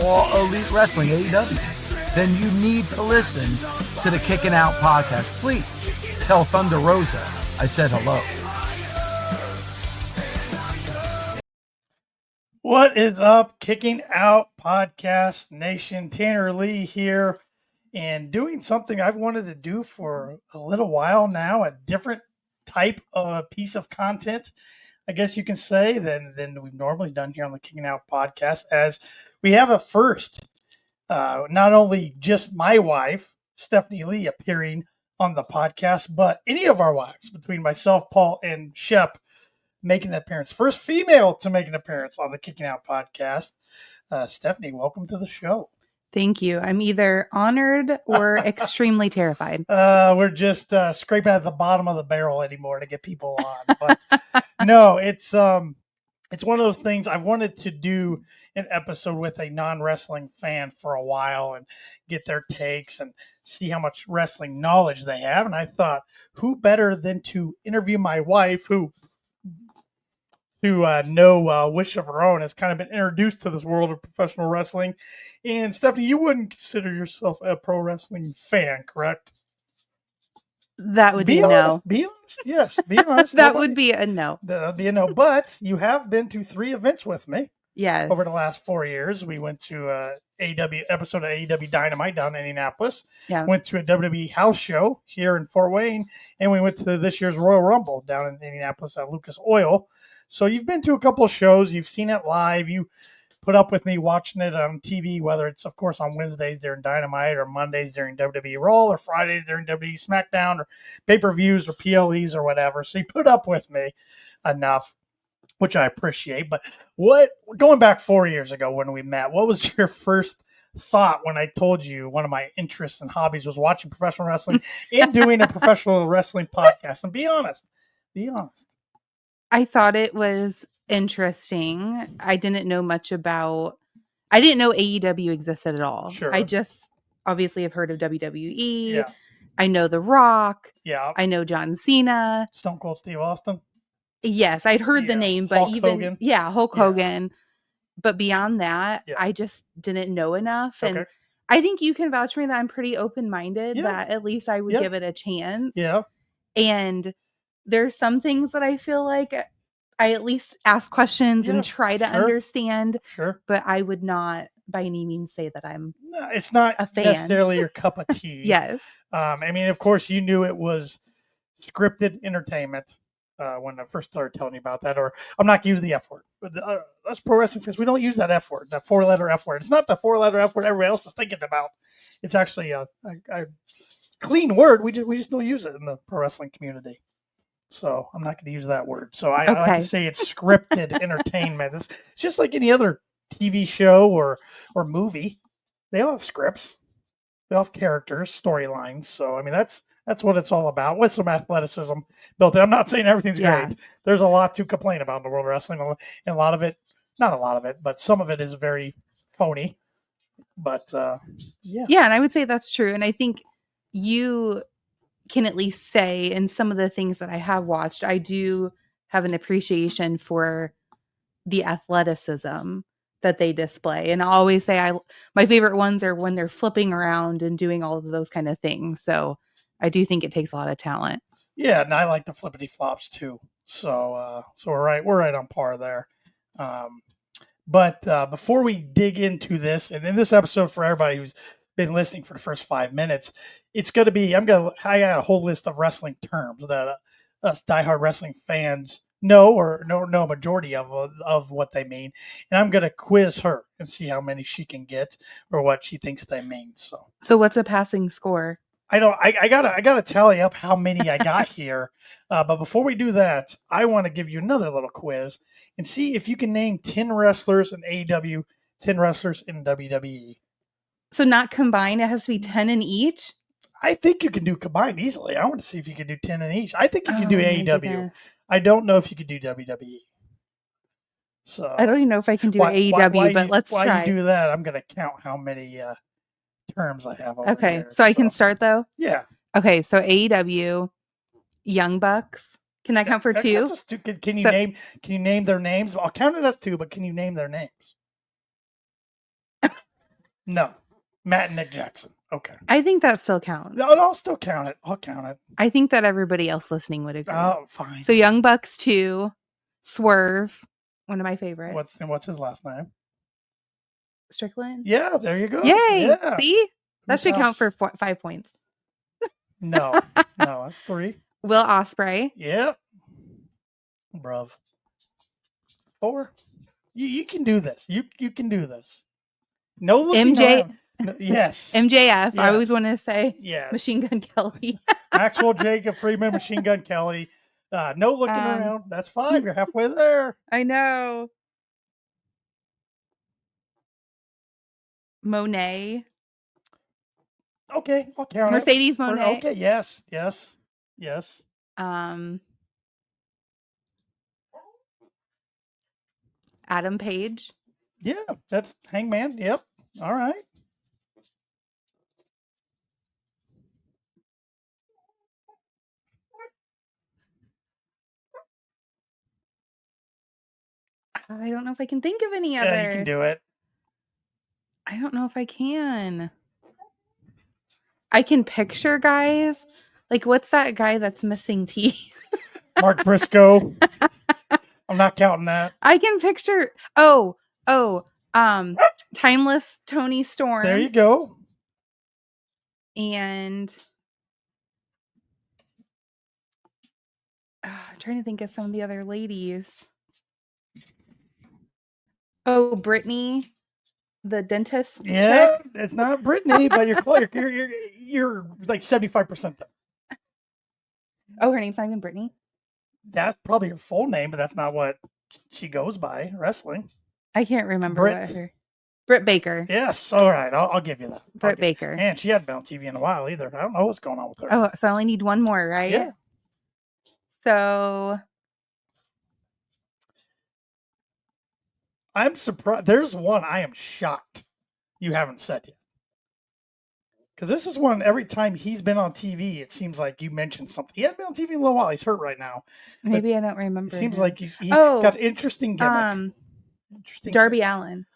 All Elite Wrestling, AEW, then you need to listen to the Kicking Out podcast. Please tell Thunder Rosa I said hello. What is up, Kicking Out Podcast Nation? Tanner Lee here, and doing something I've wanted to do for a little while now, a different type of piece of content, I guess you can say, than we've normally done here on the Kicking Out Podcast, as we have a first. Not only just my wife, Stephanie Lee, appearing on the podcast, but any of our wives, between myself, Paul, and Shep, making an appearance. First female to make an appearance on the Kicking Out podcast. Stephanie, welcome to the show. Thank you. I'm either honored or extremely terrified. We're just scraping at the bottom of the barrel anymore to get people on. But no, it's one of those things. I've wanted to do an episode with a non-wrestling fan for a while and get their takes and see how much wrestling knowledge they have. And I thought, who better than to interview my wife, who no wish of her own, has kind of been introduced to this world of professional wrestling. And Stephanie, you wouldn't consider yourself a pro wrestling fan, correct? That would be a no. Be honest. Yes, be honest. That would be a no. That would be a no. But you have been to 3 events with me. Yes. Over the last 4 years. We went to a episode of AEW Dynamite down in Indianapolis. Yeah. Went to a WWE house show here in Fort Wayne. And we went to this year's Royal Rumble down in Indianapolis at Lucas Oil. So you've been to a couple of shows. You've seen it live. You put up with me watching it on TV, whether it's, of course, on Wednesdays during Dynamite or Mondays during WWE Raw or Fridays during WWE SmackDown or pay-per-views or PLEs or whatever. So you put up with me enough, which I appreciate. But going back 4 years ago when we met, what was your first thought when I told you one of my interests and hobbies was watching professional wrestling and doing a professional wrestling podcast? And be honest. I thought it was interesting. I didn't know AEW existed at all. Sure. I just obviously have heard of WWE. Yeah. I know The Rock. Yeah. I know John Cena. Stone Cold Steve Austin. Yes, I'd heard the name, but Hulk Hogan. Hulk Hogan. But beyond that, I just didn't know enough. And I think you can vouch for me that I'm pretty open-minded, that at least I would give it a chance. Yeah. And there's some things that I feel like I at least ask questions and try to understand. Sure. But I would not by any means say that it's not a fan. Necessarily your cup of tea. Yes. I mean, of course, you knew it was scripted entertainment when I first started telling you about that. Or I'm not using the F word. But us pro wrestling fans, we don't use that F word, that 4-letter F word. It's not the 4-letter F word everybody else is thinking about. It's actually a clean word. We just don't use it in the pro wrestling community. So I'm not going to use that word. So I like to say it's scripted entertainment. It's just like any other TV show or movie. They all have scripts. They all have characters, storylines. So I mean that's what it's all about, with some athleticism built in. I'm not saying everything's great. There's a lot to complain about in the world of wrestling, and a lot of it, not a lot of it, but some of it is very phony. But yeah, and I would say that's true. And I think you can at least say, in some of the things that I have watched, I do have an appreciation for the athleticism that they display. And I always say my favorite ones are when they're flipping around and doing all of those kind of things. So I do think it takes a lot of talent. Yeah, and I like the flippity flops too. So we're right on par there. But before we dig into this, and in this episode, for everybody who's been listening for the first 5 minutes, it's going to be, I got a whole list of wrestling terms that us diehard wrestling fans know or know majority of what they mean. And I'm going to quiz her and see how many she can get or what she thinks they mean. So what's a passing score? I gotta tally up how many I got here. But before we do that, I want to give you another little quiz and see if you can name 10 wrestlers in AEW, 10 wrestlers in WWE. So not combined, it has to be 10 in each? I think you can do combined easily. I want to see if you can do 10 in each. I think you can do AEW. Goodness. I don't know if you can do WWE. So I don't even know if I can do AEW, but let's try. While you do that, I'm going to count how many terms I have over Okay, here. so I can start though? Yeah. Okay, so AEW, Young Bucks. Can that count for two? Can you name their names? I'll count it as two, but can you name their names? No. Matt and Nick Jackson. Okay. I think that still counts. No, I'll still count it. I'll count it. I think that everybody else listening would agree. Oh, fine. So Young Bucks 2, Swerve, one of my favorites. What's his last name? Strickland? Yeah, there you go. Yay! Yeah. See? That Who's should count else? for 5 points. No, that's 3. Will Ospreay. Yep. Bruv. 4. You can do this. You can do this. No looking around. No, yes. MJF. I Yes. always want to say Yes. Machine Gun Kelly. Maxwell Jacob Friedman, Machine Gun Kelly. No looking around. That's 5. You're halfway there. I know. Monet. Okay, I'll count it. Mercedes Monet. Okay, yes. Adam Page. Yeah, that's Hangman. Yep. All right. I don't know if I can think of any Yeah, others. you can do it. I don't know if I can. I can picture guys. Like, what's that guy that's missing teeth? Mark Briscoe. I'm not counting that. I can picture. Timeless Tony Storm. There you go. And I'm trying to think of some of the other ladies. Oh, Brittany, the dentist. Yeah, chick. it's not Brittany, but you're close. You're like 75% there. Oh, her name's not even Brittany. That's probably her full name, but that's not what she goes by wrestling. I can't remember Britt. Britt Baker. Yes. All right. I'll give you that. Britt Baker. And she hadn't been on TV in a while either. I don't know what's going on with her. Oh, so I only need one more, right? Yeah. So I'm surprised. There's one I am shocked you haven't said yet. Because this is one, every time he's been on TV, it seems like you mentioned something. He hasn't been on TV in a little while. He's hurt right now. maybe I don't remember. It seems him. like he's got interesting gimmick. Darby Allin.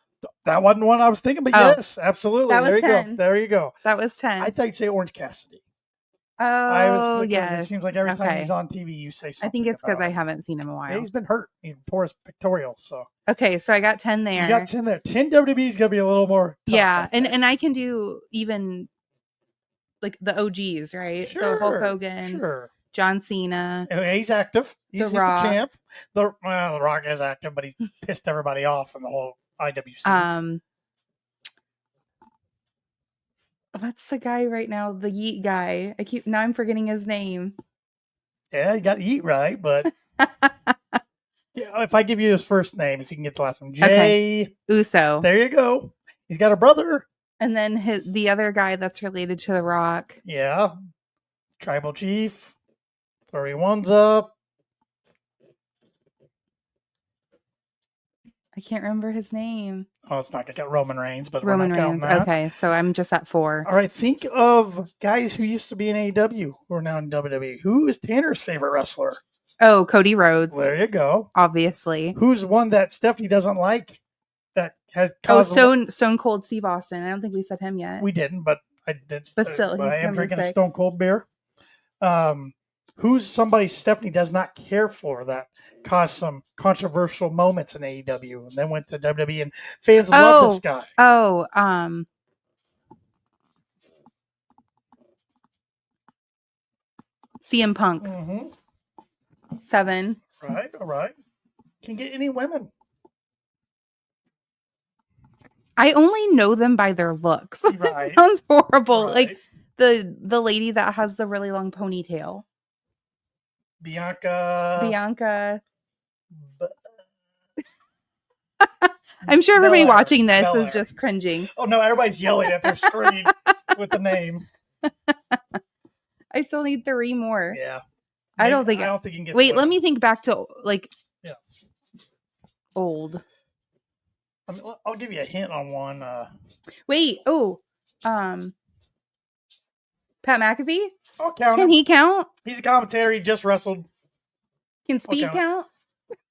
That wasn't one I was thinking, but yes, absolutely. That was there you 10. go. There you go. That was 10. I thought you'd say Orange Cassidy. Oh, Because yes. It seems like every time Okay. he's on TV, you say something. I think it's because about I him. haven't seen him in a Yeah, while. he's been hurt. He tore his pectoral. So Okay, so I got 10 there. you got 10 there. 10 WWE's gonna be a little more. Tough, Yeah, I think. and I can do even like the OGs, right? So Hulk Sure, Hogan, Sure. John Cena. He's active. He's the Rock. champ. The Rock is active, but he pissed everybody off in the whole IWC. What's the guy right now? The Yeet guy. I'm forgetting his name. Yeah, you got to eat right, but yeah, if I give you his first name, if you can get the last name, Jay Uso. There you go. He's got a brother. And then the other guy that's related to The Rock. Yeah. Tribal Chief. 31's up. I can't remember his name. Oh, it's not going to get Roman Reigns, but Roman we're not Reigns. counting that. Okay, so I'm just at 4. All right, think of guys who used to be in AEW who are now in WWE. Who is Tanner's favorite wrestler? Oh, Cody Rhodes. There you go. Obviously. Who's one that Stephanie doesn't like that has Oh, caused Stone Cold Steve Austin. I don't think we said him yet. We didn't, but I did. But still, I he's am number drinking a 6. Stone Cold beer. Who's somebody Stephanie does not care for that caused some controversial moments in AEW and then went to WWE and fans love this guy. Oh, CM Punk. Mm-hmm. 7. All right. Can get any women. I only know them by their looks. Right. Sounds horrible. Right. Like the lady that has the really long ponytail. Bianca. I'm sure everybody Belair. watching this is Belair. just cringing. Oh no, everybody's yelling at their screen with the name. I still need 3 more. Yeah. I don't think you can get Wait, the let women. me think back to Yeah. old. I'll give you a hint on one. Wait, Pat McAfee? I'll count Can him. he count? He's a commentator. He just wrestled. Can Speed count. count?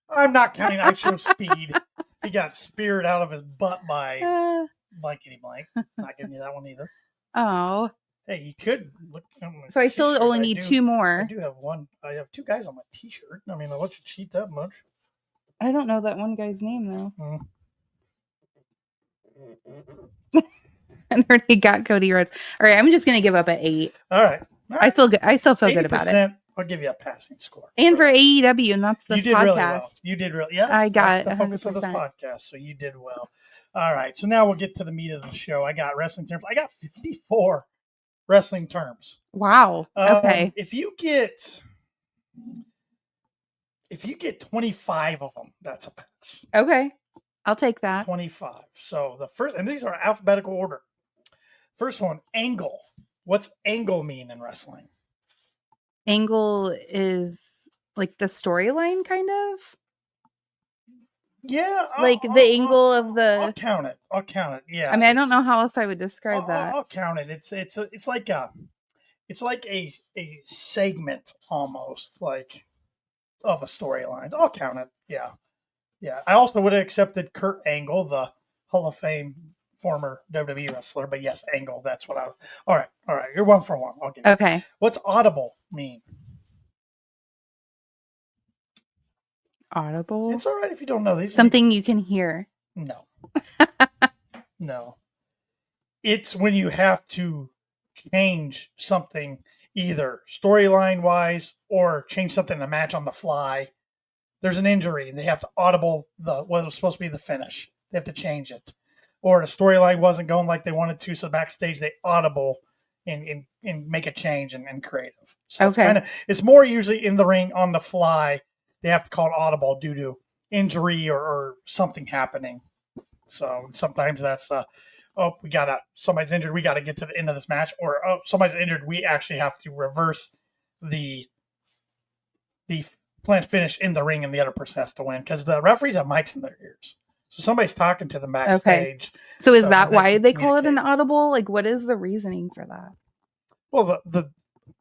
I'm not counting. I show Speed. He got speared out of his butt by blankety blank. Not giving you that one either. Oh. Hey, you could look. So I still only need 2 more. I do have one. I have 2 guys on my T-shirt. I mean, I let you cheat that much. I don't know that one guy's name though. I already got Cody Rhodes. All right, I'm just gonna give up at 8. All right. I feel good. I still feel good about it. I'll give you a passing score. And for AEW, and that's this you did podcast. Really well. You did really. Yeah, I got that's the focus 100%. of this podcast. So you did well. All right. So now we'll get to the meat of the show. I got wrestling terms. I got 54 wrestling terms. Wow. Okay. If you get 25 of them, that's a pass. Okay. I'll take that. 25. So the first, and these are alphabetical order. First one, angle. What's angle mean in wrestling? Angle is like the storyline, kind of. Yeah, like the angle of the. I'll count it. Yeah. I mean, I don't know how else I would describe that. I'll count it. It's like a segment almost, like, of a storyline. I'll count it. Yeah. I also would have accepted Kurt Angle, the Hall of Fame former WWE wrestler, but yes, Angle. That's what I. All right. You're 1 for 1. I'll give you. Okay. What's audible mean? Audible. It's all right if you don't know these. Something you can hear. No. No. It's when you have to change something, either storyline wise or change something in a match on the fly. There's an injury and they have to audible what was supposed to be the finish. They have to change it. Or the storyline wasn't going like they wanted to, so backstage they audible and make a change and creative. So okay. It's more usually in the ring on the fly. They have to call it audible due to injury or something happening. So sometimes that's somebody's injured, we gotta get to the end of this match, or somebody's injured, we actually have to reverse the planned finish in the ring and the other person has to win because the referees have mics in their ears. So somebody's talking to them backstage. Okay. So is that why they call it an audible? Like, what is the reasoning for that? Well, the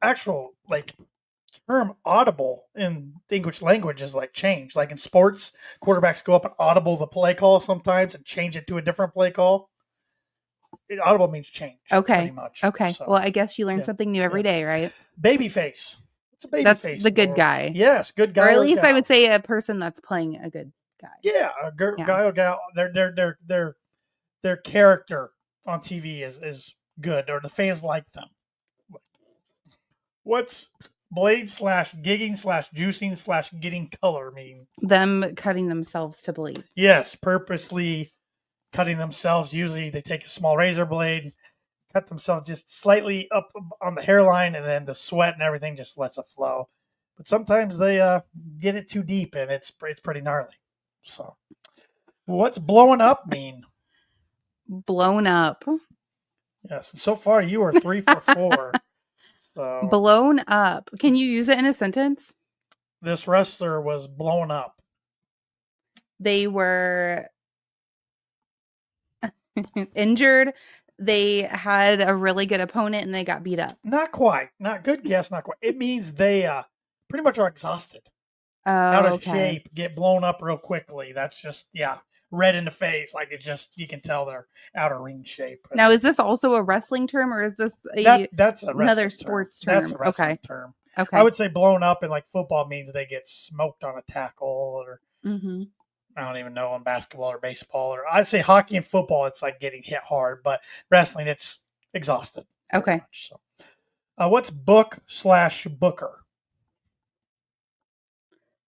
actual term audible in the English language is change. Like in sports, quarterbacks go up and audible the play call sometimes and change it to a different play call. Audible means change. Okay. Pretty much. Okay. So, well, I guess you learn something new every day, right? Babyface. It's a babyface. That's the good guy. Yes, good guy. Or at least I would say a person that's playing a good guy. Yeah, guy or gal. Their character on TV is good, or the fans like them. What's blade / gigging / juicing / getting color mean? Them cutting themselves to bleed. Yes, purposely cutting themselves. Usually they take a small razor blade, cut themselves just slightly up on the hairline, and then the sweat and everything just lets it flow. But sometimes they get it too deep, and it's pretty gnarly. So, what's blowing up mean? Blown up. Yes. So far, you are 3 for 4. So blown up. Can you use it in a sentence? This wrestler was blown up. They were injured. They had a really good opponent and they got beat up. Not quite. Not good guess. Not quite. It means they pretty much are exhausted, out of shape, get blown up real quickly. That's just red in the face. Like it just, you can tell they're out of ring shape. Now, is this also a wrestling term or is this that's another sports term? That's a wrestling term. Okay. I would say blown up in football means they get smoked on a tackle, or I don't even know, in basketball or baseball, or I'd say hockey and football, it's like getting hit hard, but wrestling, it's exhausted. Okay. So, what's book / booker?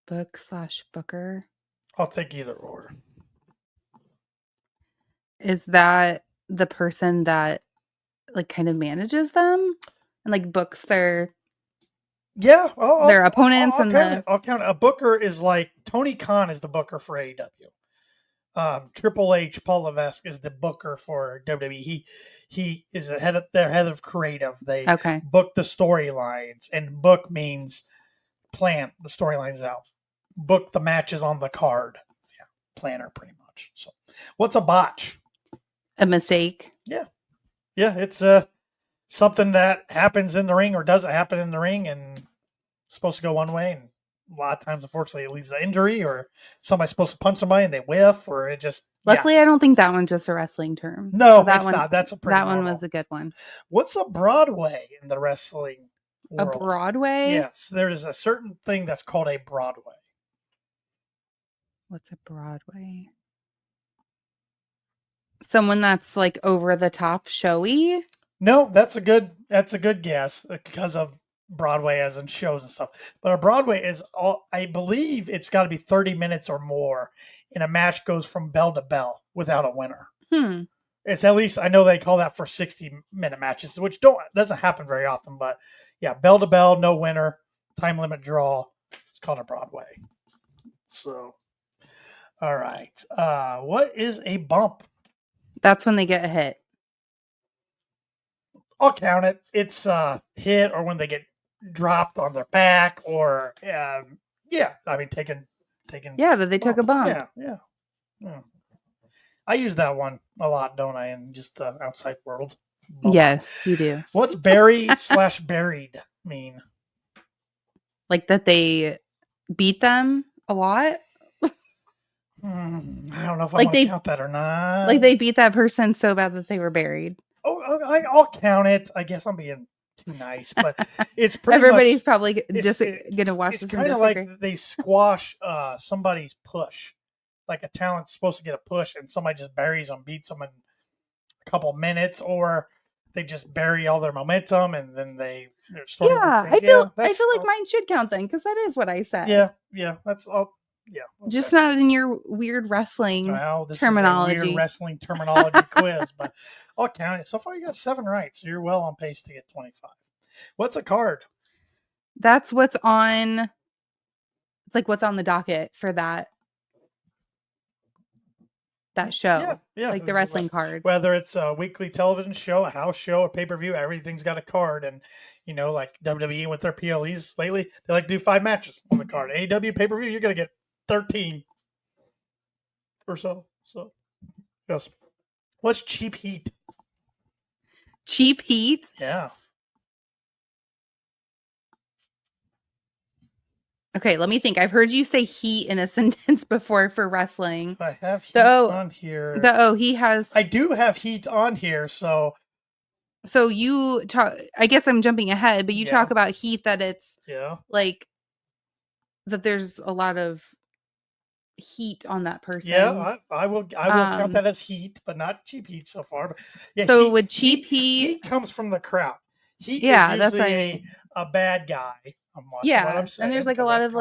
Book / booker. I'll take either or. Is that the person that kind of manages them and books their their opponents? I'll count it. A booker is Tony Khan is the booker for AEW. Triple H, Paul Levesque is the booker for WWE. He is their head of creative. They book the storylines, and book means plan the storylines out. Book the matches on the card. Yeah, planner pretty much. So, what's a botch? A mistake. Yeah, it's something that happens in the ring or doesn't happen in the ring, and it's supposed to go one way and a lot of times, unfortunately, it leads to injury, or somebody's supposed to punch somebody and they whiff, or it just. Luckily, I don't think that one's just a wrestling term. No, that it's one, not. That's a pretty that one normal. was a good one. What's a Broadway in the wrestling world? A Broadway? Yes, there is a certain thing that's called a Broadway. What's a Broadway? Someone that's like over the top showy? No, that's a good guess because of Broadway as in shows and stuff. But a Broadway is I believe it's got to be 30 minutes or more, and a match goes from bell to bell without a winner. It's at least, I know they call that for 60-minute matches, which doesn't happen very often, but yeah, bell to bell, no winner, time limit draw. It's called a Broadway. So, all right. What is a bump? That's when they get hit. I'll count it. It's hit, or when they get dropped on their back, or taken. Yeah, that they took a bump. Yeah. I use that one a lot, don't I? In just the outside world. Bump. Yes, you do. What's bury/buried mean? Like that they beat them a lot? I don't know if I want to count that or not. Like they beat that person so bad that they were buried. I'll count it. I guess I'm being too nice, but it's pretty everybody's much, probably just gonna watch it's this. It's kind of like they squash somebody's push. Like a talent's supposed to get a push, and somebody just buries them, beats them in a couple minutes, or they just bury all their momentum, and then they're I feel like mine should count then, because that is what I said. Yeah, that's all. Yeah, okay. Just not in your weird wrestling terminology. Is a weird wrestling terminology quiz, but I'll count it. So far, you got 7 right, so you're well on pace to get 25. What's a card? That's what's on. It's like what's on the docket for that show. Yeah, like the wrestling card. Whether it's a weekly television show, a house show, a pay-per-view, everything's got a card. And, like WWE with their PLEs lately, they like to do 5 matches on the card. AEW pay-per-view, you're going to get 13 or so. So, yes. What's cheap heat? Cheap heat? Yeah. Okay, let me think. I've heard you say heat in a sentence before for wrestling. I have heat on here. He has. I do have heat on here, so. So you talk. I guess I'm jumping ahead, but you talk about heat, that it's like that. There's a lot of heat on that person. Yeah, I will count that as heat, but not cheap heat so far. But yeah, so with cheap heat comes from the crowd. Heat is usually that's what I mean. A bad guy. I'm watching what I'm saying, and there's like a lot of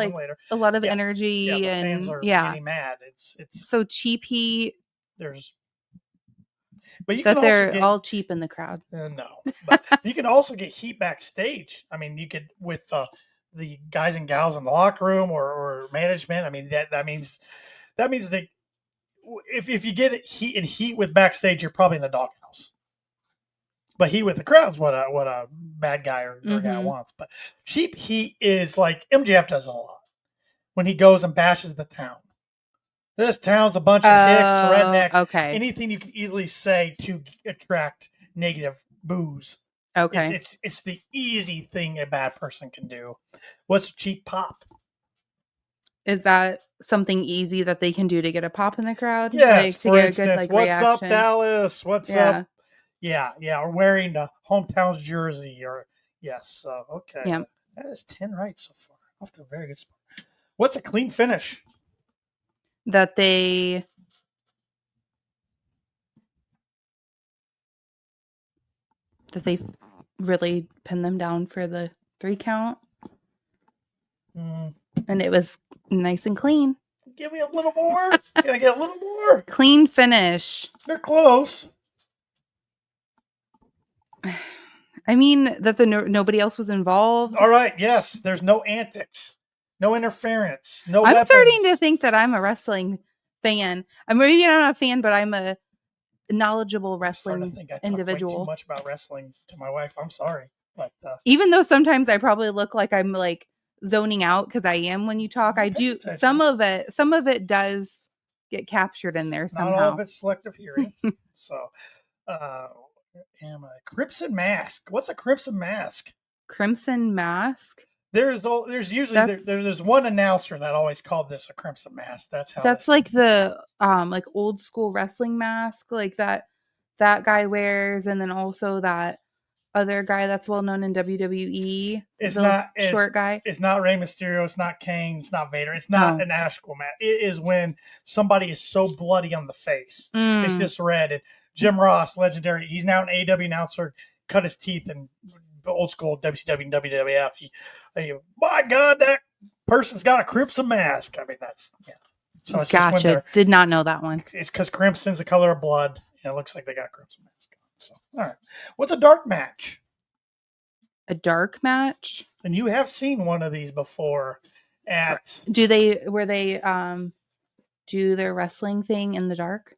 energy, the and fans are getting mad. It's so cheap heat. But you that can they're all cheap in the crowd. No, but you can also get heat backstage. I mean, you could with the guys and gals in the locker room or management. I mean, that means that if you get heat with backstage, you're probably in the doghouse. But heat with the crowd's what a bad guy or guy wants. But cheap heat is like MJF does a lot when he goes and bashes the town. This town's a bunch of hicks, rednecks. Okay. Anything you can easily say to attract negative boos. Okay. It's the easy thing a bad person can do. What's cheap pop? Is that something easy that they can do to get a pop in the crowd? Yeah, to get a good what's reaction? Up, Dallas? What's up? Yeah, or wearing the hometown's jersey, or okay. Yeah. That is 10 right so far. Off to a very good spot. What's a clean finish? That they really pin them down for the 3 count. And it was nice and clean. Give me a little more. Can I get a little more? Clean finish. They're close. I mean, that nobody else was involved. All right, yes. There's no antics. No interference. No I'm weapons. starting to think that I'm a wrestling fan. I'm maybe not a fan, but I'm a knowledgeable wrestling individual. Talk way too much about wrestling to my wife. I'm sorry, but even though sometimes I probably look like I'm like zoning out, because I am when you talk. I do attention. Some of it does get captured in there somehow. Not all of it's selective hearing. So, Crimson Mask. What's a crimson mask? Crimson Mask. There's usually there's one announcer that always called this a crimson mask. That's like the like old school wrestling mask like that guy wears, and then also that other guy that's well known in WWE. Short guy. It's not Rey Mysterio. It's not Kane. It's not Vader. It's not an actual mask. It is when somebody is so bloody on the face. It's just red. And Jim Ross, legendary. He's now an AEW announcer. Cut his teeth in old school WCW and WWF. My God, that person's got a crimson mask. I mean, that's So it's gotcha. Did not know that one. It's because crimson's the color of blood. And it looks like they got crimson mask. So, all right. What's a dark match? A dark match? And you have seen one of these before at... do they do their wrestling thing in the dark?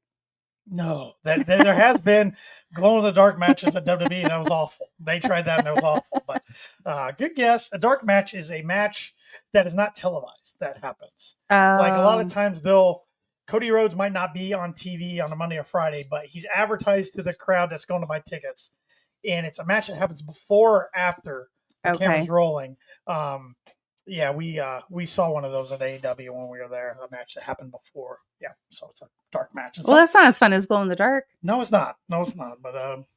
No. There has been glow-in-the-dark matches at WWE, and that was awful. They tried that, and it was awful. But good guess. A dark match is a match that is not televised. That happens. Like a lot of times Cody Rhodes might not be on TV on a Monday or Friday, but he's advertised to the crowd that's going to buy tickets. And it's a match that happens before or after the camera's rolling. We saw one of those at AEW when we were there. A match that happened before. Yeah, so it's a dark match. Well, that's not as fun as glow in the dark. No, it's not. But I'll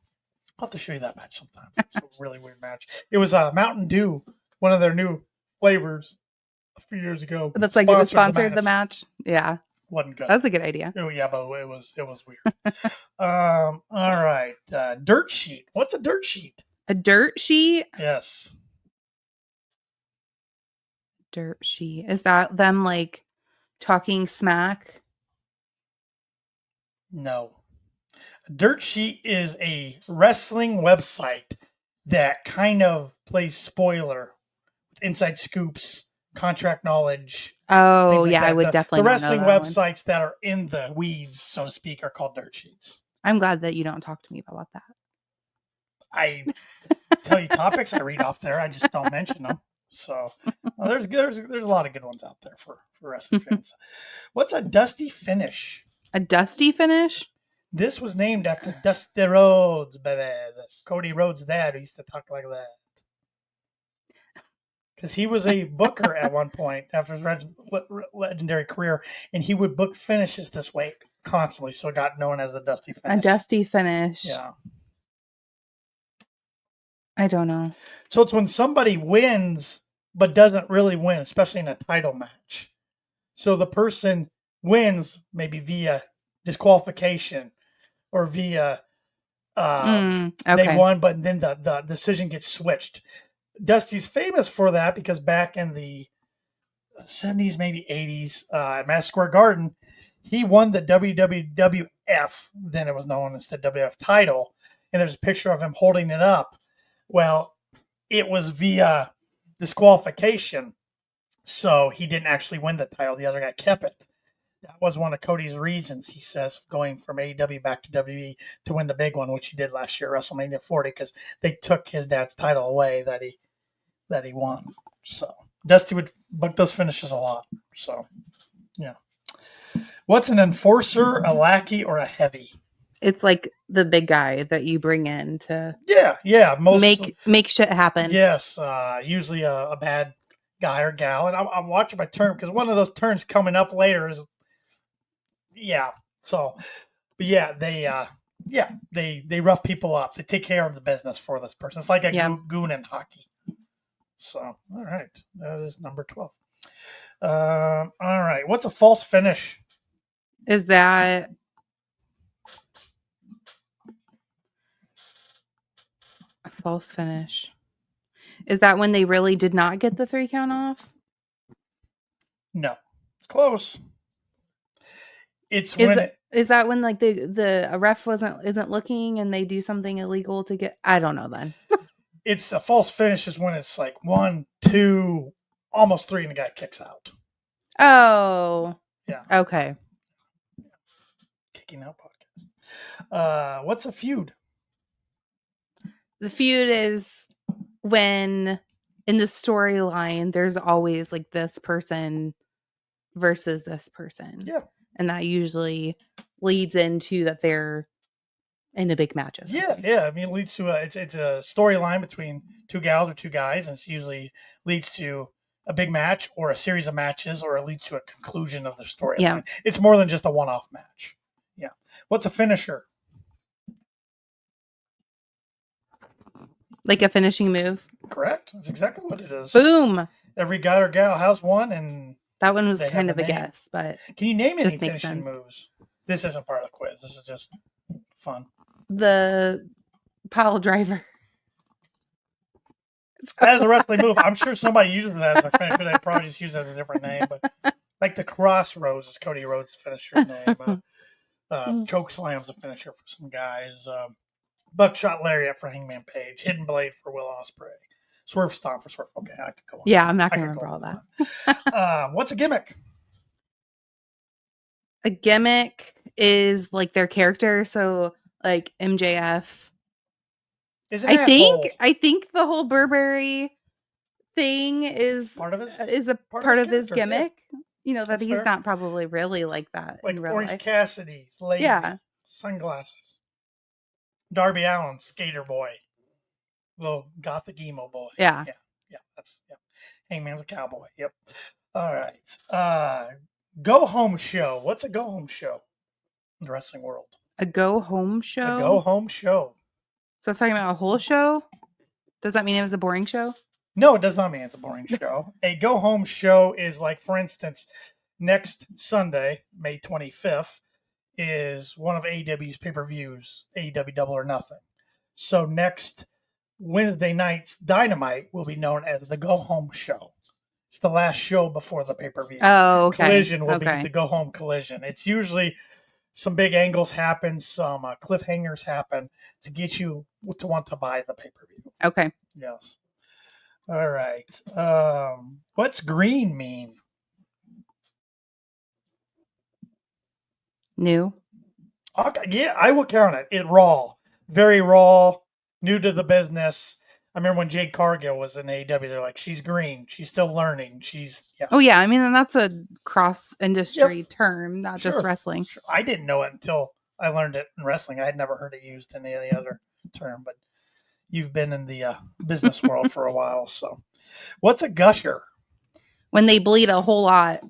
have to show you that match sometime. It's a really weird match. It was Mountain Dew, one of their new flavors a few years ago. That's like it sponsored the match. Yeah. Wasn't good. That's a good idea. Oh, yeah, but it was weird. All right. Dirt sheet. What's a dirt sheet? A dirt sheet? Yes. Dirt sheet. Is that them like talking smack? No. A dirt sheet is a wrestling website that kind of plays spoiler with inside scoops, contract knowledge. Oh, yeah, I would definitely The wrestling know that websites that are in the weeds, so to speak, are called dirt sheets. I'm glad that you don't talk to me about that. I tell you topics I read off there. I just don't mention them. So there's a lot of good ones out there for wrestling fans. What's a dusty finish? A dusty finish? This was named after Dusty Rhodes, baby. Cody Rhodes' dad who used to talk like that. Because he was a booker at one point after his legendary career, and he would book finishes this way constantly, so it got known as a dusty finish. A dusty finish. Yeah. I don't know. So it's when somebody wins but doesn't really win, especially in a title match. So the person wins maybe via disqualification or via they won, but then the decision gets switched. Dusty's famous for that because back in the 70s, maybe 80s, at Madison Square Garden, he won the WWF, then it was known as the WWF title, and there's a picture of him holding it up. Well, it was via disqualification, so he didn't actually win the title. The other guy kept it. That was one of Cody's reasons, he says, going from AEW back to WWE to win the big one, which he did last year at WrestleMania 40, because they took his dad's title away that he won. So Dusty would book those finishes a lot. So, yeah. What's an enforcer, a lackey, or a heavy? It's like the big guy that you bring in to make shit happen. Yes, usually a bad guy or gal. And I'm watching my turn because one of those turns coming up later is, So, but they rough people up. They take care of the business for this person. It's like a goon in hockey. So, all right, that is number 12. All right, what's a false finish? Is that a false finish? Is that when they really did not get the 3 count off? No, it's close. Is that when like a ref isn't looking and they do something illegal to get? I don't know then. It's a false finish is when it's like 1, 2, almost 3, and the guy kicks out. Oh, yeah. Okay. Kicking out podcast. What's a feud? The feud is when in the storyline there's always like this person versus this person. Yeah. And that usually leads into that they're in a big match. Yeah. I mean, it leads to it's a storyline between two gals or two guys, and it usually leads to a big match or a series of matches, or it leads to a conclusion of the storyline. Yeah. It's more than just a one-off match. Yeah. What's a finisher? Like a finishing move. Correct. That's exactly what it is. Boom. Every guy or gal has one, and That one was they kind have of a name. guess, but Can you name any just makes finishing sense. moves? This isn't part of the quiz. This is just fun. The pile driver. As a wrestling move, I'm sure somebody uses that as a finisher, but they probably just use it as a different name. But like the crossroads is Cody Rhodes' finisher name. Choke slam's a finisher for some guys. Buckshot lariat for Hangman Page. Hidden blade for Will Ospreay. Swerve stomp for Swerve. Okay, I could go on. Yeah, I'm not going to remember all that. What's a gimmick? A gimmick is like their character. So like MJF. Is I think the whole Burberry thing is part of his part of his character, gimmick. yeah. You know, that That's he's fair. not probably really like that Like in real Orange life. Cassidy, lady, Yeah. sunglasses. Darby Allin, skater boy, little gothic emo boy. Yeah. That's Hangman's a cowboy. Yep. All right. Go home show. What's a go home show in the wrestling world? A go home show. A go home show. So it's talking about a whole show. Does that mean it was a boring show? No, it does not mean it's a boring show. A go home show is like, for instance, next Sunday, May 25th, is one of AEW's pay-per-views, AEW Double or Nothing. So next Wednesday night's Dynamite will be known as the go home show. It's the last show before the pay-per-view. Oh, okay. Collision will be the go home collision. It's usually some big angles happen, some cliffhangers happen to get you to want to buy the pay-per-view. Okay. Yes. All right. What's green mean? New. Okay, yeah, I will count it. Raw. Very raw, new to the business. I remember when Jade Cargill was in AEW, they're like, she's green. She's still learning. Oh, yeah. I mean, and that's a cross-industry term, not just wrestling. Sure. I didn't know it until I learned it in wrestling. I had never heard it used in any other term, but you've been in the business world for a while. So what's a gusher? When they bleed a whole lot.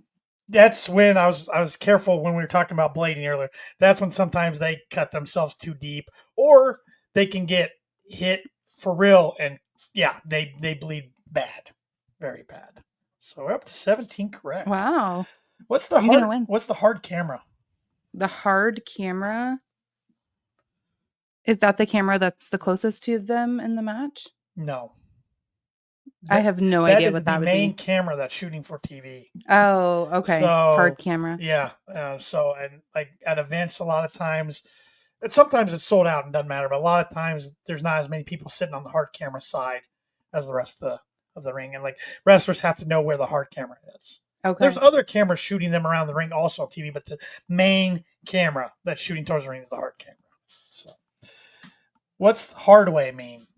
That's when I was careful when we were talking about blading earlier. That's when sometimes they cut themselves too deep, or they can get hit for real, and they bleed bad, very bad. So we're up to 17 correct. Wow. What's the hard camera? The hard camera? Is that the camera that's the closest to them in the match? No. I have no idea what that would be. The main camera that's shooting for TV. Oh, okay. So, hard camera. Yeah. And like at events, a lot of times, sometimes it's sold out and doesn't matter, but a lot of times there's not as many people sitting on the hard camera side as the rest of the ring. And like wrestlers have to know where the hard camera is. Okay. There's other cameras shooting them around the ring also on TV, but the main camera that's shooting towards the ring is the hard camera. So what's hard way mean?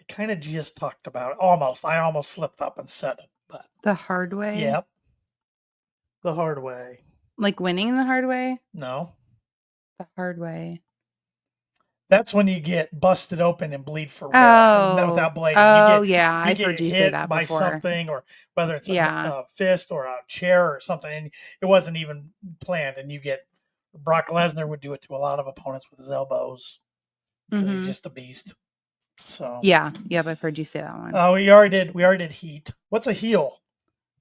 Kind of just talked about it. I almost slipped up and said it, but the hard way. Yep. The hard way. Like winning the hard way? No. The hard way. That's when you get busted open and bleed for real. Without blading. I've heard you say that by before. Something, or whether it's a fist or a chair or something, and it wasn't even planned, and you get Brock Lesnar would do it to a lot of opponents with his elbows because he's just a beast. So I've heard you say that one. We already did heat. What's a heel?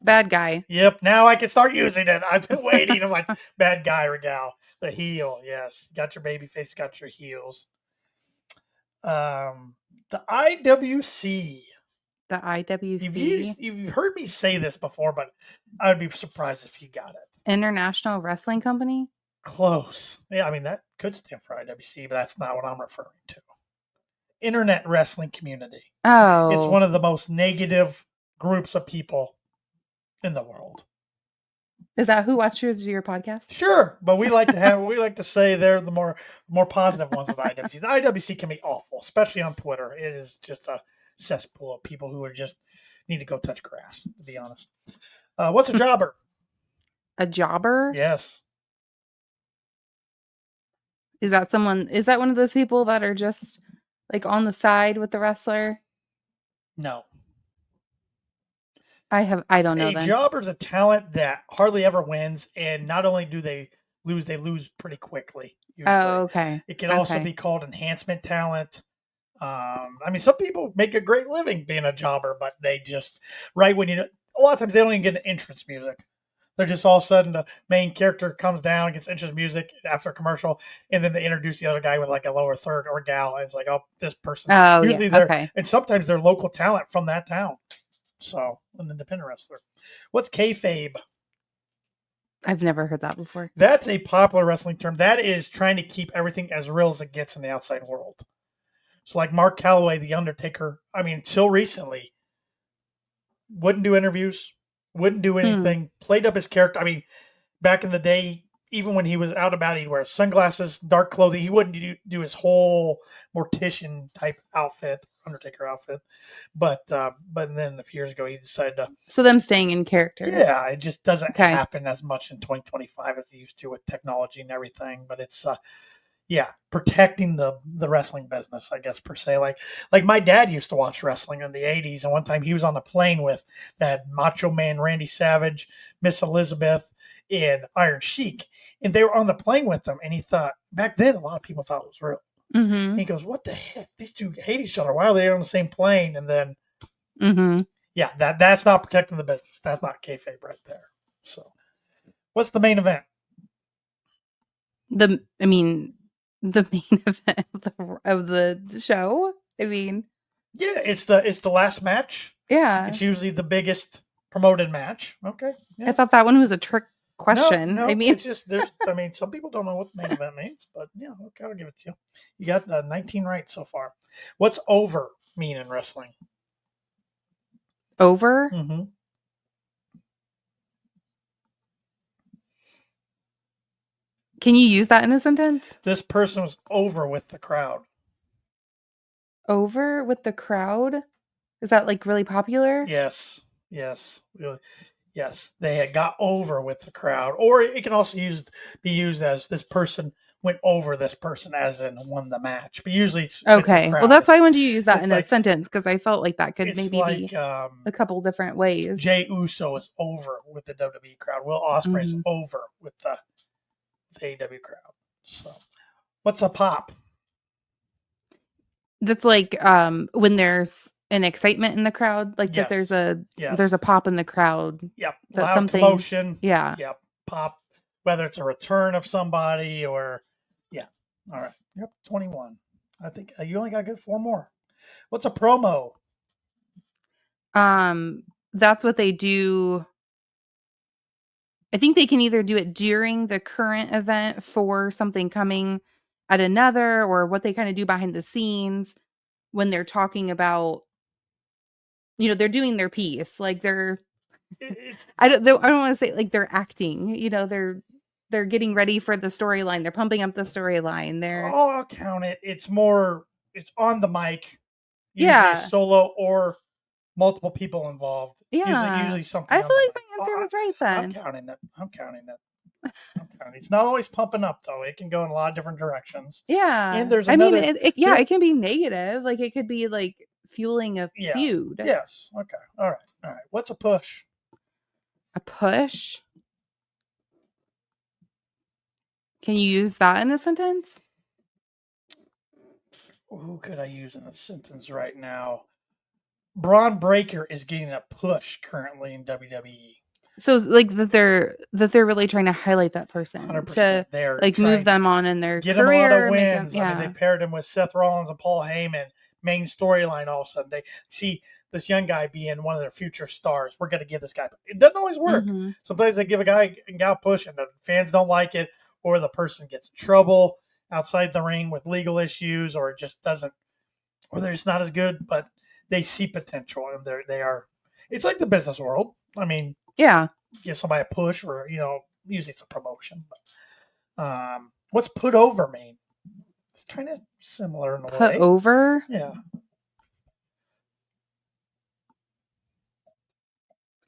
Bad guy. Yep. Now I can start using it. I've been waiting. I'm like, bad guy or gal. The heel. Yes. Got your baby face. Got your heels. The IWC. The IWC. You've heard me say this before, but I would be surprised if you got it. International Wrestling Company. Close. Yeah. I mean, that could stand for IWC, but that's not what I'm referring to. Internet wrestling community. Oh. It's one of the most negative groups of people in the world. Is that who watches your podcast? Sure, but we like to say they're the more positive ones of IWC. The IWC can be awful, especially on Twitter. It is just a cesspool of people who are just need to go touch grass, to be honest. What's a jobber? A jobber? Yes. Is that one of those people that are just like on the side with the wrestler? No. I don't know A then. jobber's a talent that hardly ever wins, and not only do they lose pretty quickly. Usually. Oh, okay. It can also be called enhancement talent. I mean, some people make a great living being a jobber, but they just right when a lot of times they don't even get an entrance music. They're just all of a sudden the main character comes down, gets entrance music after a commercial, and then they introduce the other guy with like a lower third or gal, and it's like, oh, this person. Oh, Usually yeah. they're Okay. and sometimes they're local talent from that town. So an independent wrestler. What's kayfabe? I've never heard that before. That's a popular wrestling term. That is trying to keep everything as real as it gets in the outside world. So like Mark Calloway, The Undertaker, I mean, until recently, wouldn't do interviews, wouldn't do anything, played up his character. I mean, back in the day, even when he was out about, he'd wear sunglasses, dark clothing. He wouldn't do his whole mortician type outfit, Undertaker outfit. But then a few years ago, he decided to. So them staying in character. Yeah, it just doesn't happen as much in 2025 as it used to with technology and everything. But it's protecting the wrestling business, I guess, per se. Like my dad used to watch wrestling in the 80s, and one time he was on the plane with that Macho Man Randy Savage, Miss Elizabeth, and Iron Sheik, and they were on the plane with them, and he thought, back then a lot of people thought it was real. Mm-hmm. He goes, what the heck? These two hate each other. Why are they on the same plane? And then that's not protecting the business. That's not kayfabe right there. So what's the main event? The main event of the show. I mean, yeah, it's the last match. Yeah, it's usually the biggest promoted match. Okay, I thought that one was a trick question. No, I mean, it's just some people don't know what the main event means, but yeah, okay, I'll give it to you. You got 19 right so far. What's over mean in wrestling? Over. Mm-hmm. Can you use that in a sentence? This person was over with the crowd. Over with the crowd? Is that like really popular? Yes. Really. Yes. They had got over with the crowd. Or it can also be used as this person went over this person as in won the match. But usually it's okay. Well, that's why I wanted you to use that in a sentence, because I felt like that could maybe be a couple different ways. Jey Uso is over with the WWE crowd. Will Ospreay is over with the AEW crowd. So what's a pop? That's like when there's an excitement in the crowd, like that there's a pop in the crowd. Yep. That's loud something, commotion. Yeah. Yep. Pop, whether it's a return of somebody or all right. Yep. 21. I think you only got to get 4 more. What's a promo? That's what they do. I think they can either do it during the current event for something coming at another, or what they kind of do behind the scenes when they're talking about, they're doing their piece. Like I don't want to say like they're acting, they're getting ready for the storyline. They're pumping up the storyline. I'll count it. It's on the mic. Usually solo or multiple people involved. Yeah. Usually something. I feel like my answer was right then. I'm counting it. It's not always pumping up though. It can go in a lot of different directions. Yeah. And there's another. I mean, it can be negative. Like it could be like fueling a feud. Yes. Okay. All right. What's a push? A push? Can you use that in a sentence? Who could I use in a sentence right now? Braun Breaker is getting a push currently in WWE. So like that they're really trying to highlight that person 100%. To like move them on in their get career. Them a lot of wins. I mean, they paired him with Seth Rollins and Paul Heyman. Main storyline. All of a sudden, they see this young guy being one of their future stars. We're going to give this guy. It doesn't always work. Mm-hmm. Sometimes they give a guy a push, and the fans don't like it, or the person gets in trouble outside the ring with legal issues, or it just doesn't, or they're just not as good. But they see potential, and they are. It's like the business world. I mean, give somebody a push, or usually it's a promotion. But what's put over mean? It's kind of similar in a way. Put over? Yeah.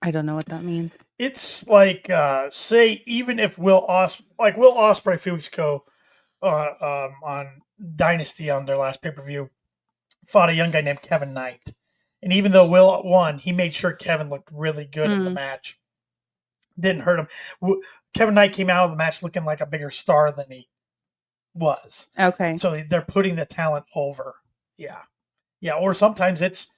I don't know what that means. It's like, say, even if Will Ospreay a few weeks ago on Dynasty on their last pay-per-view fought a young guy named Kevin Knight. And even though Will won, he made sure Kevin looked really good in the match. Didn't hurt him. Kevin Knight came out of the match looking like a bigger star than he was. Okay. So they're putting the talent over. Yeah. Yeah. Or sometimes it's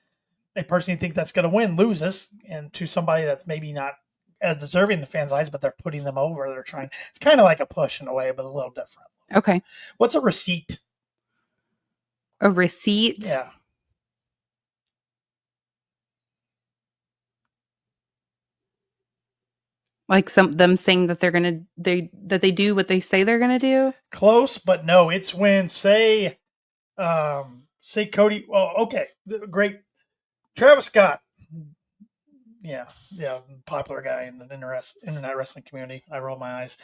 a person you think that's going to win loses, and to somebody that's maybe not as deserving in the fans' eyes, but they're putting them over. They're trying. It's kind of like a push in a way, but a little different. Okay. What's a receipt? A receipt? Yeah. Like them saying that they do what they say they're gonna do? Close, but no. It's when say Cody. Well, okay, great. Travis Scott. Yeah, popular guy in the internet wrestling community. I roll my eyes.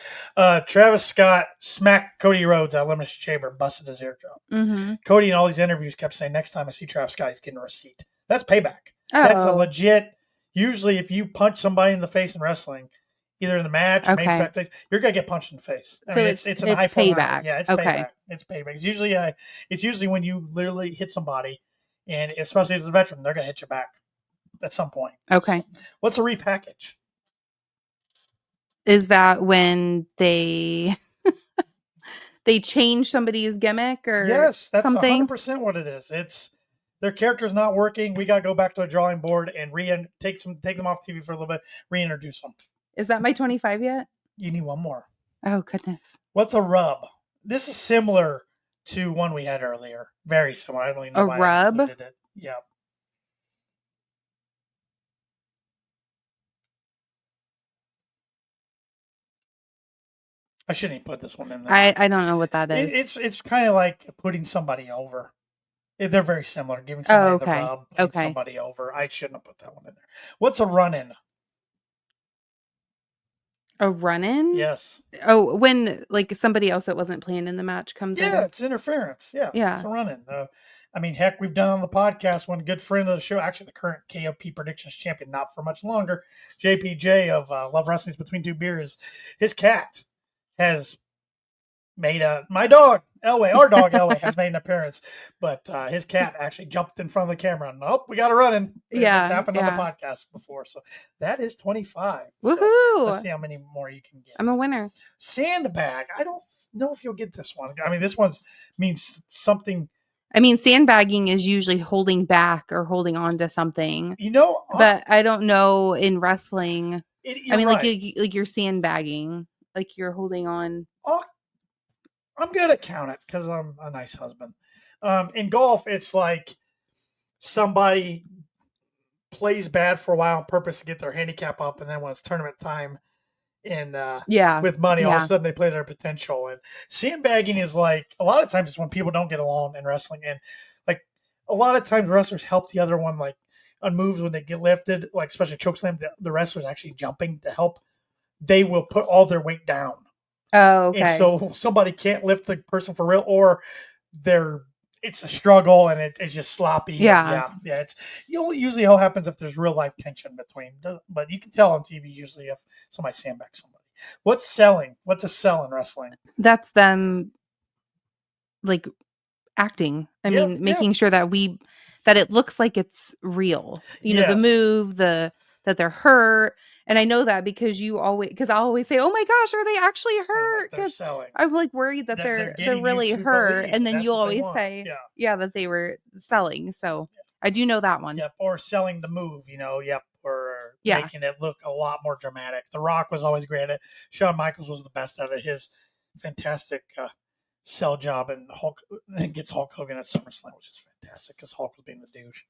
Travis Scott smacked Cody Rhodes out of Elimination Chamber, busted his eardrum. Mm-hmm. Cody in all these interviews kept saying, "Next time I see Travis Scott, he's getting a receipt." That's payback. Oh. That's a legit. Usually, if you punch somebody in the face in wrestling, either in the match or maybe you're gonna get punched in the face. I mean, it's a high payback. Yeah, it's payback. It's payback. It's usually when you literally hit somebody, and especially as a veteran, they're gonna hit you back at some point. Okay. So, what's a repackage? Is that when they change somebody's gimmick or yes, that's something? 100% what it is. It's their character's not working. We gotta go back to a drawing board and take them off TV for a little bit, reintroduce them. Is that my 25 yet? You need one more. Oh goodness. What's a rub? This is similar to one we had earlier. Very similar. I don't even know why rub. I included it. Yeah. I shouldn't even put this one in there. I don't know what that is. It's kind of like putting somebody over. They're very similar. Giving somebody the rub, putting somebody over. I shouldn't have put that one in there. What's a run-in? A run-in? Yes. Oh, when like somebody else that wasn't playing in the match comes in. Yeah, it's interference. Yeah. It's a run-in. I mean, heck, we've done on the podcast one good friend of the show, actually the current KOP Predictions champion, not for much longer, JPJ of Love Wrestling's Between Two Beers. His cat has made my dog, Elway, our dog Elway, has made an appearance, but his cat actually jumped in front of the camera. And, we got a run-in. It's happened on the podcast before. So that is 25. Woohoo! So let's see how many more you can get. I'm a winner. Sandbag. I don't know if you'll get this one. I mean, this one means something. I mean, sandbagging is usually holding back or holding on to something. But I don't know in wrestling. I mean, right. like you're sandbagging, like you're holding on. I'm good at count it because I'm a nice husband. In golf, it's like somebody plays bad for a while on purpose to get their handicap up, and then when it's tournament time and with money, all of a sudden they play their potential. And sandbagging is like a lot of times it's when people don't get along in wrestling, and like a lot of times wrestlers help the other one like on moves when they get lifted, like especially chokeslam. The wrestlers actually jumping to help. They will put all their weight down. Oh, okay. And so somebody can't lift the person for real, or it's a struggle and it's just sloppy. Yeah. It's usually how it happens if there's real life tension between. But you can tell on TV usually if somebody sandbags somebody. What's selling? What's a sell in wrestling? That's them, like acting. I mean, making sure that it looks like it's real. You know, the move, that they're hurt. And I know that because I always say, "Oh my gosh, are they actually hurt?" Because I'm like worried that they're really hurt, and then you always say, that they were selling. So I do know that one. Yep, or selling the move, or making it look a lot more dramatic. The Rock was always great at it. Shawn Michaels was the best at it. His fantastic sell job, and Hulk gets Hulk Hogan at SummerSlam, which is fantastic because Hulk was being the douche.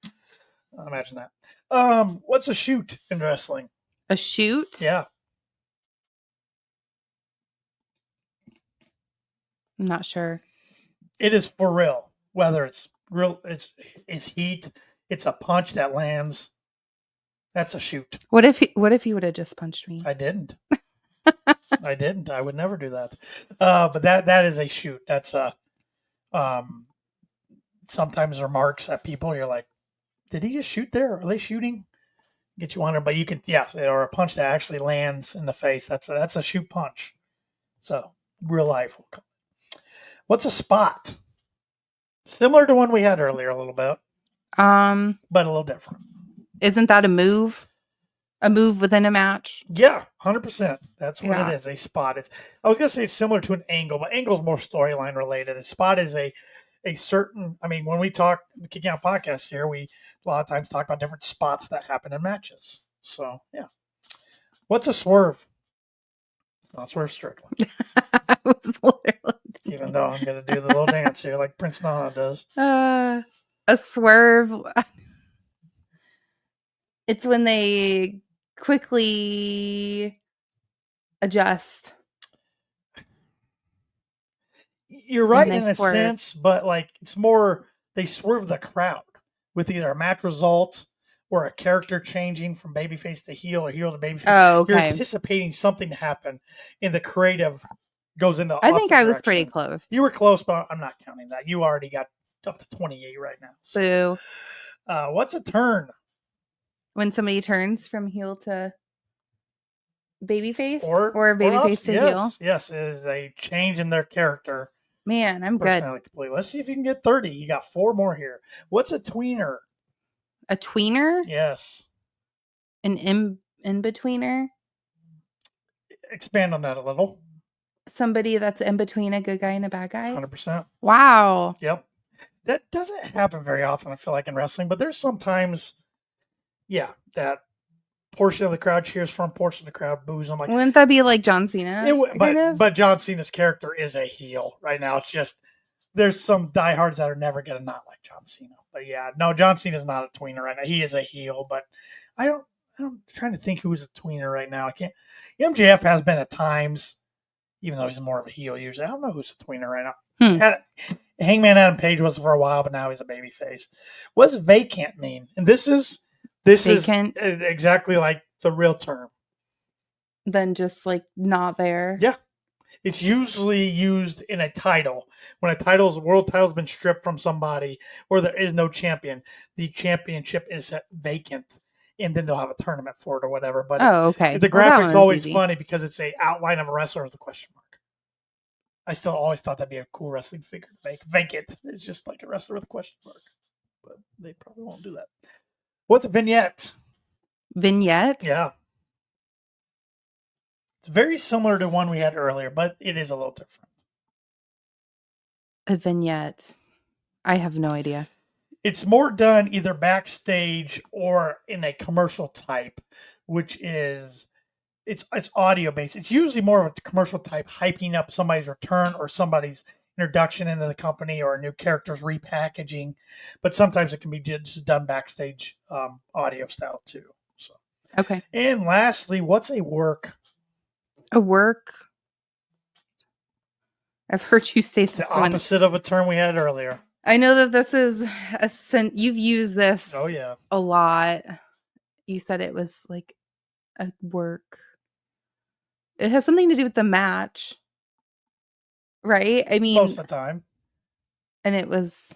Imagine that. What's a shoot in wrestling? A shoot? Yeah. I'm not sure. It is for real. Whether it's real, it's heat. It's a punch that lands. That's a shoot. What if he would have just punched me? I didn't. I didn't. I would never do that. But that is a shoot. That's sometimes remarks at people. You're like, did he just shoot there? Are they shooting? Get you under, but you can, or a punch that actually lands in the face. That's a shoot punch. So real life. What's a spot? Similar to one we had earlier a little bit, but a little different. Isn't that a move? A move within a match? Yeah, 100%. That's what Yeah. it is. A spot. I was gonna say it's similar to an angle, but angle's more storyline related. A spot is a certain. I mean, when we talk the Kicking Out podcast here, we a lot of times talk about different spots that happen in matches. So yeah. What's a swerve? It's not Swerve Strickland. I was literally Even though I'm gonna do the little dance here like Prince Nana does. a swerve. It's when they quickly adjust. You're right they in a swerve. sense, but like it's more they swerve the crowd with either a match result or a character changing from babyface to heel or heel to babyface. Oh, You're okay. anticipating something to happen, and the creative goes into. I think I was direction. pretty close. You were close, but I'm not counting that. You already got up to 28 right now. So, What's a turn? when somebody turns from heel to babyface Or babyface to heel. Yes, it is a change in their character. Man, I'm good. Personality completely. Let's see if you can get 30. You got 4 more here. What's a tweener? A tweener? Yes. An in-betweener? Expand on that a little. Somebody that's in between a good guy and a bad guy? 100%. Wow. Yep. That doesn't happen very often, I feel like, in wrestling, but there's sometimes, that portion of the crowd cheers for him, portion of the crowd boos. I'm like, Wouldn't that be like John Cena? but John Cena's character is a heel right now. It's just there's some diehards that are never gonna not like John Cena. But yeah, no, John Cena's not a tweener right now. He is a heel, but I'm trying to think who's a tweener right now. I can't. MJF has been at times, even though he's more of a heel usually. I don't know who's a tweener right now. Hangman Adam Page was for a while, but now he's a babyface. What does vacant mean? And this is Vacant? exactly like the real term. Then just like not there. Yeah. It's usually used in a title. When a world title's been stripped from somebody or there is no champion, the championship is vacant. And then they'll have a tournament for it or whatever. But okay. The graphic's always funny because it's a outline of a wrestler with a question mark. I still always thought that'd be a cool wrestling figure to make. Vacant. It's just like a wrestler with a question mark. But they probably won't do that. What's a vignette? Vignette? Yeah. It's very similar to one we had earlier, but it is a little different. A vignette. I have no idea. It's more done either backstage or in a commercial type, which is it's audio based. It's usually more of a commercial type, hyping up somebody's return or somebody's introduction into the company or a new character's repackaging. But sometimes it can be just done backstage audio style too. So okay. And lastly, what's a work? A work? I've heard you say It's this the opposite of a term we had earlier. I know that this is you've used this a lot. You said it was like a work. It has something to do with the match, right? I mean, most of the time. And it was.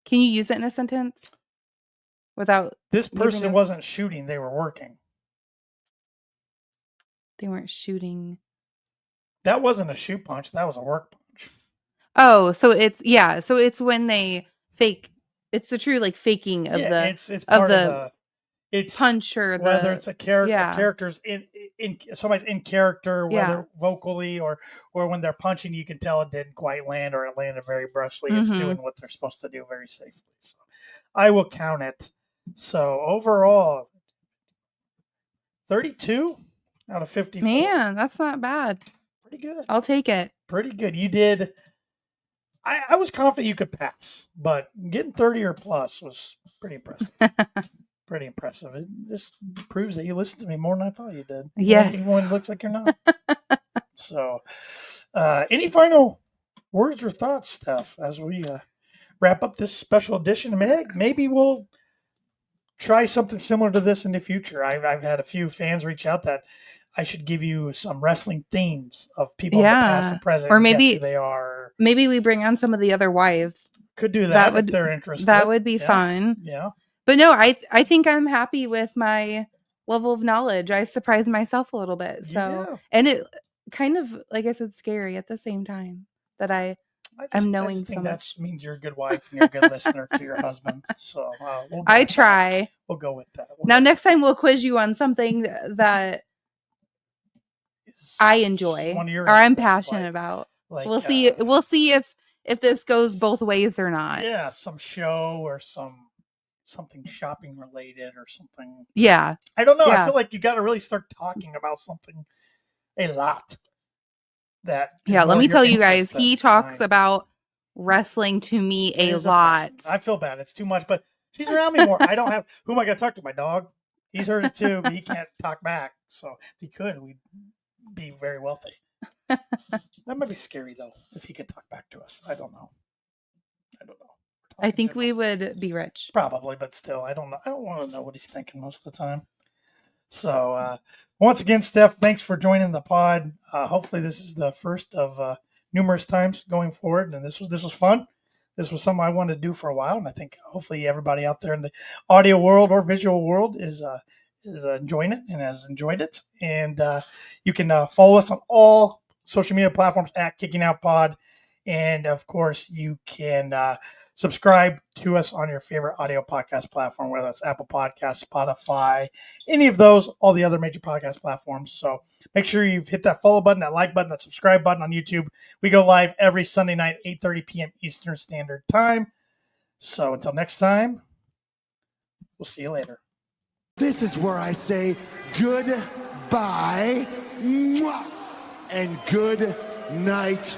Can you use it in a sentence without? This person wasn't shooting; they were working. They weren't shooting. That wasn't a shoot punch. That was a work punch. Oh, so it's when they fake. It's the true like faking of the. It's part of the. It's punch or whether it's a character, characters in somebody's in character, whether vocally or when they're punching, you can tell it didn't quite land or it landed very brushly. It's doing what they're supposed to do very safely. So I will count it. So overall, 32 out of 54. Man, that's not bad. Pretty good. I'll take it. Pretty good. You did. I was confident you could pass, but getting 30 or plus was pretty impressive. Pretty impressive. It just proves that you listen to me more than I thought you did. Yes. Even when it looks like you're not. So, any final words or thoughts, Steph, as we wrap up this special edition? Maybe we'll try something similar to this in the future. I've had a few fans reach out that I should give you some wrestling themes of people in the past and present. Or maybe who they are. Maybe we bring on some of the other wives. Could do that if they're interested. That would be fun. Yeah. But no, I think I'm happy with my level of knowledge. I surprised myself a little bit. So, and it kind of, like I said, scary at the same time that I'm knowing I just so think much. that means you're a good wife and you're a good listener to your husband. So we'll go I with that. try. We'll go with that. Now, next time we'll quiz you on something that I enjoy one of your or I'm interests, passionate about. like We'll see if this goes both ways or not. Yeah, some show or something shopping related or something. Yeah. I don't know. Yeah. I feel like you got to really start talking about something a lot. Let me tell you guys, he talks about wrestling to me a lot. I feel bad. It's too much, but she's around me more. I don't have, who am I going to talk to? My dog? He's heard it too, but he can't talk back. So if he could, we'd be very wealthy. That might be scary though, if he could talk back to us. I don't know. I think we would be rich. Probably, but still, I don't know. I don't want to know what he's thinking most of the time. So once again, Steph, thanks for joining the pod. Hopefully this is the first of numerous times going forward. And this was fun. This was something I wanted to do for a while. And I think hopefully everybody out there in the audio world or visual world is enjoying it and has enjoyed it. And you can follow us on all social media platforms at Kicking Out Pod. And of course, you can subscribe to us on your favorite audio podcast platform, whether that's Apple Podcasts, Spotify, any of those, all the other major podcast platforms. So make sure you've hit that follow button, that like button, that subscribe button on YouTube. We go live every Sunday night, 8:30 p.m. Eastern Standard Time. So until next time, we'll see you later. This is where I say goodbye and good night.